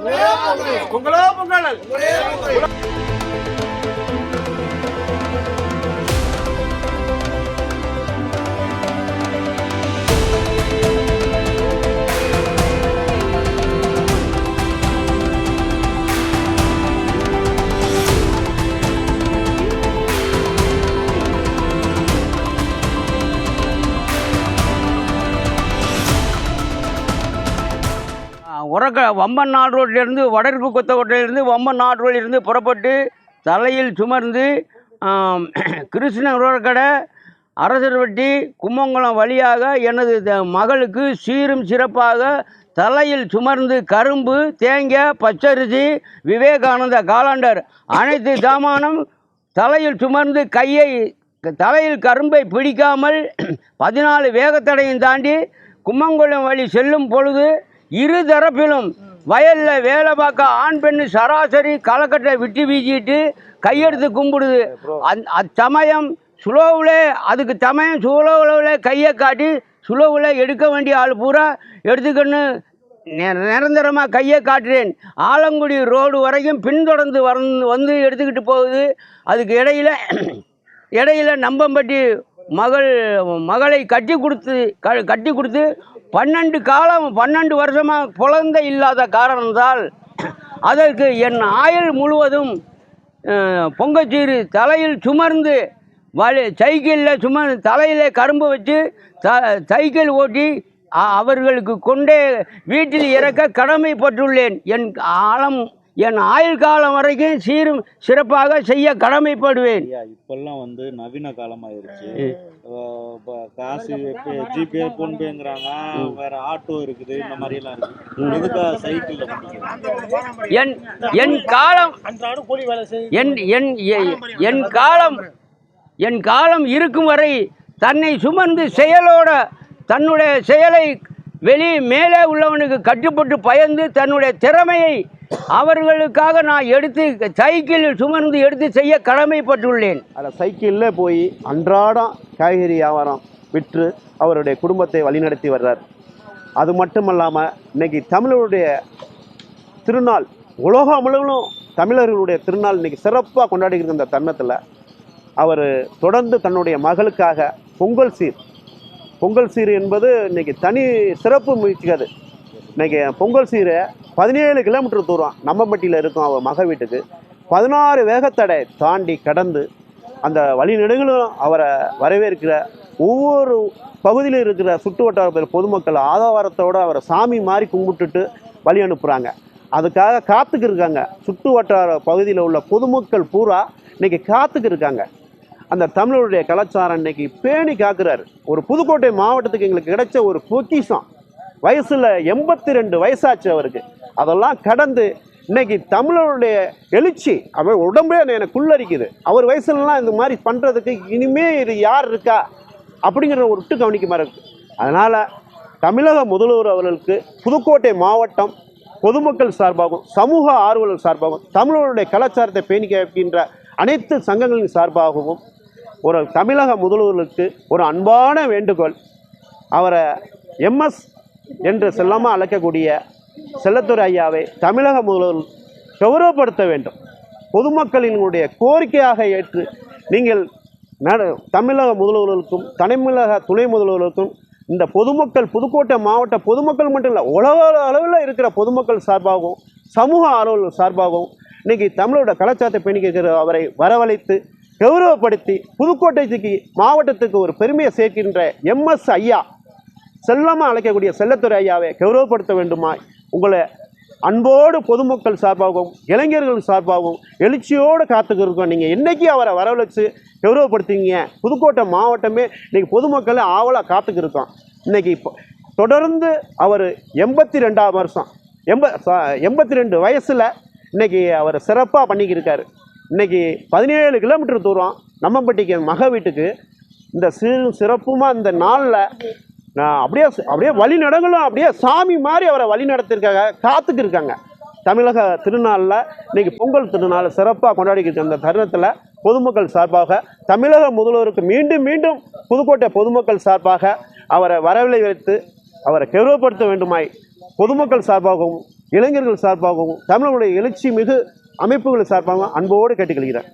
பொங்கலோ பொங்கல். வம்பன் நாடு ரோட்டிலிருந்து வடக்கு கொத்தக்கோட்டையிலிருந்து வம்பன் நாடு ரோட்டிலிருந்து புறப்பட்டு தலையில் சுமர்ந்து கிருஷ்ண உரக்கடை அரசர்வட்டி கும்மங்குளம் வழியாக எனது மகளுக்கு சீரும் சிறப்பாக தலையில் சுமர்ந்து கரும்பு, தேங்காய், பச்சரிசி, விவேகானந்த காலண்டர் அனைத்து சாமானும் தலையில் சுமர்ந்து தலையில் கரும்பை பிடிக்காமல் 14 வேகத்தடையும் தாண்டி கும்மங்குளம் வழி செல்லும் பொழுது இரு தரப்பிலும் வயலில் வேலை பார்க்க ஆண் பெண்ணு சராசரி களக்கட்டை விட்டு வீசிட்டு கையெடுத்து கும்பிடுது. அச்சமயம் அதுக்கு சுலோவில் கையை காட்டி சுலோவில் எடுக்க வேண்டிய ஆள் பூரா எடுத்துக்கன்னு நிரந்தரமாக கையை காட்டுறேன். ஆலங்குடி ரோடு வரைக்கும் பின்தொடர்ந்து வந்து எடுத்துக்கிட்டு போகுது. அதுக்கு இடையில நம்பம்பட்டி மகளை கட்டி கொடுத்து 12 வருஷமாக குழந்தை இல்லாத காரணத்தால் அதற்கு என் ஆயுள் முழுவதும் பொங்கச்சீறு தலையில் சுமர்ந்து சைக்கிளில் தலையில் கரும்பு வச்சு சைக்கிள் ஓட்டி அவர்களுக்கு கொண்டே வீட்டில் இறக்க கடமைப்பட்டுள்ளேன். என் ஆயுள் காலம் வரைக்கும் சீரும் சிறப்பாக செய்ய கடமைப்படுவேன். இப்பெல்லாம் நவீன காலமாயிருச்சு. காசு ஜிபே போன்பேங்கிறாங்க, வேற ஆட்டோ இருக்குது, இந்த மாதிரி எல்லாம் இருக்கு. எதுக்காக சைக்கிள்ல என் காலம் இருக்கும் வரை தன்னை சுமந்து தன்னுடைய செயலை மேலே உள்ளவனுக்கு கட்டுப்பட்டு பயந்து தன்னுடைய திறமையை அவர்களுக்காக நான் சைக்கிளில் சுமந்து எடுத்து செய்ய கடமைப்பட்டுள்ளேன். அதில் சைக்கிளில் போய் அன்றாடம் காய்கறி வியாபாரம் விற்று அவருடைய குடும்பத்தை வழிநடத்தி வர்றார். அது மட்டுமல்லாமல் இன்னைக்கு தமிழருடைய திருநாள், உலகம் முழுவதும் தமிழர்களுடைய திருநாள் இன்னைக்கு சிறப்பாக கொண்டாடிக்கிற இந்த தருணத்தில் அவர் தொடர்ந்து தன்னுடைய மகளுக்காக பொங்கல் சீர் என்பது இன்னைக்கு தனி சிறப்பு முயற்சிக்காது. இன்றைக்கி பொங்கல் சீரை 17 கிலோமீட்டர் தூரம் நம்பம்பட்டியில் இருக்கும் அவர் மக வீட்டுக்கு 16 வேகத்தடை தாண்டி கடந்து அந்த வழிநெடுகளும் அவரை வரவேற்கிற ஒவ்வொரு பகுதியில் இருக்கிற சுற்று வட்டார பொதுமக்கள் ஆதாரத்தோடு அவரை சாமி மாதிரி கும்பிட்டுட்டு வழி அனுப்புகிறாங்க. அதுக்காக காத்துக்கு இருக்காங்க. சுற்று வட்டார பகுதியில் உள்ள பொதுமக்கள் பூரா இன்றைக்கி காத்துக்கு இருக்காங்க. அந்த தமிழருடைய கலாச்சாரம் இன்னைக்கு பேணி காக்குறாரு. ஒரு புதுக்கோட்டை மாவட்டத்துக்கு எங்களுக்கு கிடைச்ச ஒரு பொக்கிஷம். வயசில் 82 வயசாச்சு அவருக்கு. அதெல்லாம் கடந்து இன்னைக்கு தமிழருடைய எழுச்சி அவர் உடம்பே எனக்கு குள்ளரிக்குது. அவர் வயசுலலாம் இந்த மாதிரி பண்ணுறதுக்கு இனிமே இது யார் இருக்கா அப்படிங்கிற ஒரு விட்டு கவனிக்க மாதிரி இருக்குது. அதனால் தமிழக முதல்வர் அவர்களுக்கு புதுக்கோட்டை மாவட்டம் பொதுமக்கள் சார்பாகவும் சமூக ஆர்வலர் சார்பாகவும் தமிழருடைய கலாச்சாரத்தை பேணி காக்கின்ற அனைத்து சங்கங்களின் சார்பாகவும் ஒரு தமிழக முதல்வர்களுக்கு ஒரு அன்பான வேண்டுகோள். அவரை எம்எஸ் என்று செல்லாமல் அழைக்கக்கூடிய செல்லத்துறை ஐயாவை தமிழக முதல்வர் கௌரவப்படுத்த வேண்டும். பொதுமக்களினுடைய கோரிக்கையாக ஏற்று நீங்கள் தமிழக முதல்வர்களுக்கும் தமிழக துணை முதல்வர்களுக்கும் இந்த பொதுமக்கள் புதுக்கோட்டை மாவட்ட பொதுமக்கள் மட்டும் இல்லை, உலக அளவில் இருக்கிற பொதுமக்கள் சார்பாகவும் சமூக ஆர்வலர்கள் சார்பாகவும் இன்றைக்கி தமிழோட கலாச்சாரத்தை பேணிக்கிற அவரை வரவழைத்து கௌரவப்படுத்தி புதுக்கோட்டைக்கு மாவட்டத்துக்கு ஒரு பெருமையை சேர்க்கின்ற எம்எஸ் ஐயா செல்லமாக அழைக்கக்கூடிய செல்லத்துறை ஐயாவை கௌரவப்படுத்த வேண்டுமா உங்களை அன்போடு பொதுமக்கள் சார்பாகவும் இளைஞர்கள் சார்பாகவும் எழுச்சியோடு காத்துக்கிருக்கோம். நீங்கள் என்றைக்கு அவரை வரவழைச்சு கௌரவப்படுத்திங்க புதுக்கோட்டை மாவட்டமே இன்றைக்கி பொதுமக்களை ஆவலாக காத்துக்கிருக்கோம். இன்றைக்கி இப்போ தொடர்ந்து அவர் 82 வருஷம் 82 வயசில் இன்றைக்கி அவர் சிறப்பாக பண்ணிக்கிருக்காரு. இன்றைக்கி 17 கிலோமீட்டர் தூரம் நம்பம்பட்டிக்கு மக வீட்டுக்கு இந்த சிறப்புமாக இந்த நாளில் அப்படியே வழி நடங்களும் அப்படியே சாமி மாதிரி அவரை வழி நடத்திருக்காங்க, காத்துக்கு இருக்காங்க. தமிழக திருநாளில் இன்றைக்கி பொங்கல் திருநாள் சிறப்பாக கொண்டாடிக்கிட்டு அந்த தருணத்தில் பொதுமக்கள் சார்பாக தமிழக முதல்வருக்கு மீண்டும் புதுக்கோட்டை பொதுமக்கள் சார்பாக அவரை வரவழைத்து அவரை கௌரவப்படுத்த வேண்டுமாய் பொதுமக்கள் சார்பாகவும் இளைஞர்கள் சார்பாகவும் தமிழனுடைய எழுச்சி மிகு அமைப்புகள் சார்பாகவும் அன்போடு கேட்டுக்கொள்கிறேன்.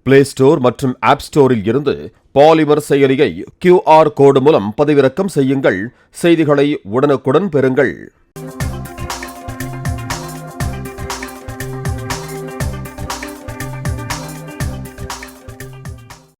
பிளே ஸ்டோர் மற்றும் ஆப் ஸ்டோரில் இருந்து பாலிமர் செயலியை QR கோடு மூலம் பதிவிறக்கம் செய்யுங்கள். செய்திகளை உடனுக்குடன் பெறுங்கள்.